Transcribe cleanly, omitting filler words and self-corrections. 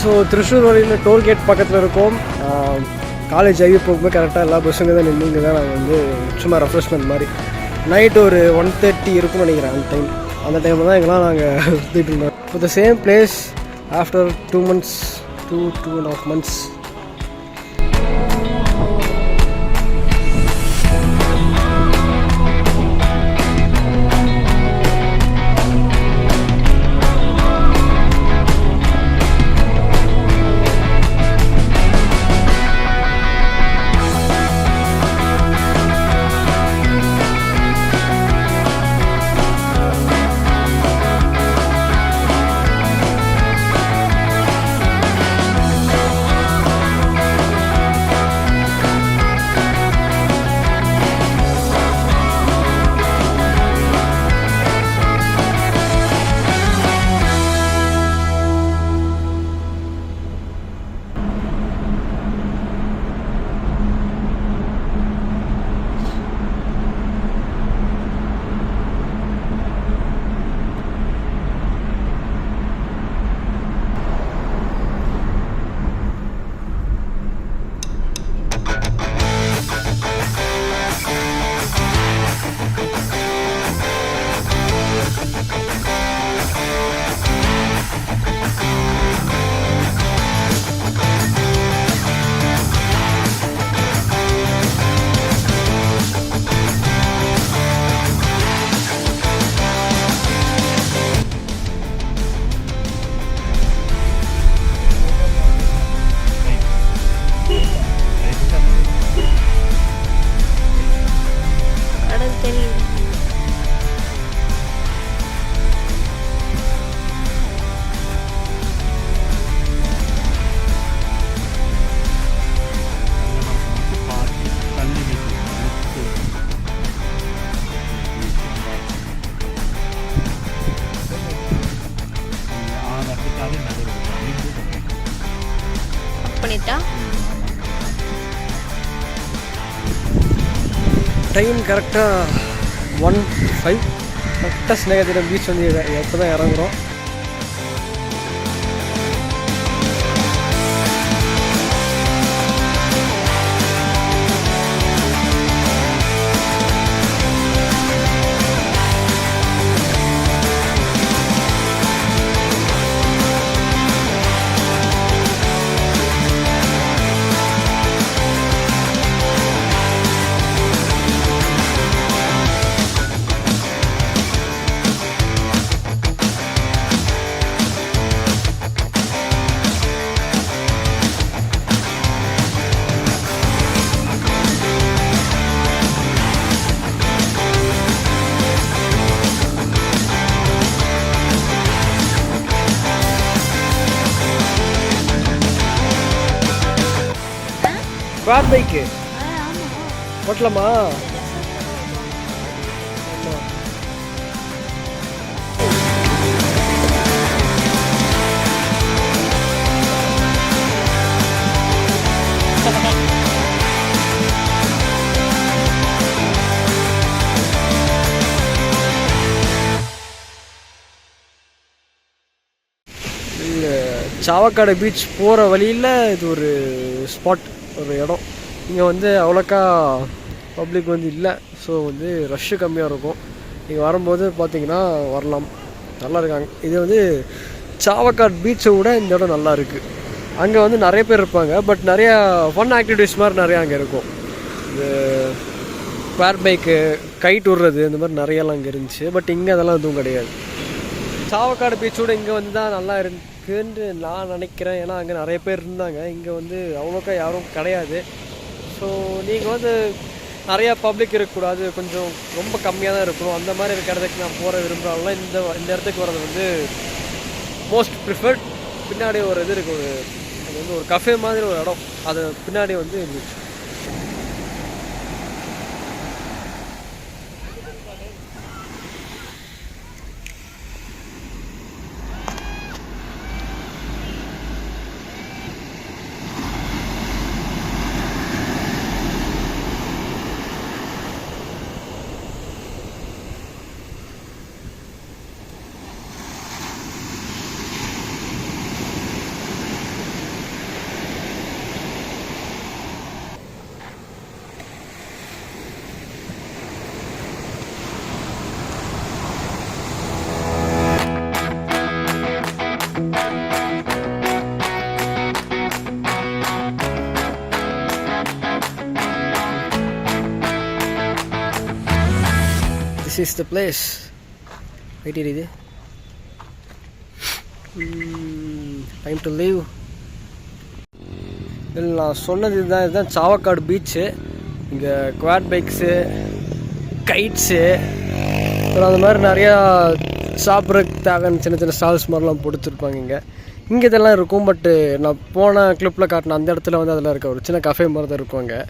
So Thrissur வரையில் tollgate பக்கத்தில் இருக்கோம். காலேஜ் ஐவி போகும்போது கரெக்டாக எல்லா பஸ்ஸுங்க தான் நின்றுங்க தான் நாங்கள் வந்து சும்மா ரெஃப்ரெஷ்மெண்ட் மாதிரி. நைட்டு ஒரு 1:30 இருக்கும்னு நினைக்கிறேன். அந்த டைமில் தான் எங்கெல்லாம் நாங்கள் சுற்றிட்டு இருந்தோம். இப்போ the same place after 2 months, 2.5 months. Time கரெக்டாக 1:05. கரெக்டாக ஸ்நேகதீரம் பீச் வந்து எப்போ தான் இறங்குறோம். குவாட் பைக்கு ஓட்டலாமா? சாவக்காடு பீச் போகிற வழியில் இது ஒரு ஸ்பாட், ஒரு இடம். இங்கே வந்து அவ்வளோக்கா பப்ளிக் வந்து இல்லை. ஸோ வந்து ரஷ்ஷு கம்மியாக இருக்கும். நீங்கள் வரும்போது பார்த்தீங்கன்னா வரலாம், நல்லா இருக்காங்க. இது வந்து சாவக்காடு பீச்சை விட இந்த இடம் நல்லா இருக்குது. அங்கே வந்து நிறைய பேர் இருப்பாங்க, பட் நிறையா ஃபன் ஆக்டிவிட்டீஸ் மாதிரி நிறையா அங்கே இருக்கும். இது குவாட் பைக்கு, கைட் விடுறது, இந்த மாதிரி நிறையெல்லாம் அங்கே இருந்துச்சு. பட் இங்கே அதெல்லாம் எதுவும் கிடையாது. சாவக்காடு பீச்சோட இங்கே வந்து தான் நல்லா இருக்குன்னு நான் நினைக்கிறேன். ஏன்னா அங்கே நிறைய பேர் இருந்தாங்க, இங்கே வந்து அவ்வளோக்கா யாரும் கிடையாது. ஸோ நீங்கள் வந்து நிறையா பப்ளிக் இருக்கக்கூடாது, கொஞ்சம் ரொம்ப கம்மியாக தான் இருக்கணும். அந்த மாதிரி இருக்க இடத்துக்கு நான் போகிற விரும்புகிறாங்களா இந்த இடத்துக்கு வர்றது வந்து மோஸ்ட் ப்ரிஃபர்ட். பின்னாடி ஒரு இது இருக்குது, அது வந்து ஒரு கஃபே மாதிரி ஒரு இடம், அது பின்னாடி வந்து இருந்துச்சு. This is the place. வெயிட் எரியுது. Time to leave. இல்லை நான் சொன்னது இதுதான் சாவக்காடு பீச்சு. இங்கே குவாட் பைக்ஸு, கைட்ஸு, அப்புறம் அந்த மாதிரி நிறையா சாப்பிட்றதுக்கு தேவையான சின்ன சின்ன ஸ்டால்ஸ் மாதிரிலாம் கொடுத்துருப்பாங்க. இங்கே இதெல்லாம் இருக்கும். பட்டு நான் போன கிளிப்பில் காட்டின அந்த இடத்துல வந்து அதில் இருக்க ஒரு சின்ன கஃபே மாதிரி தான் இருக்கும் அங்கே.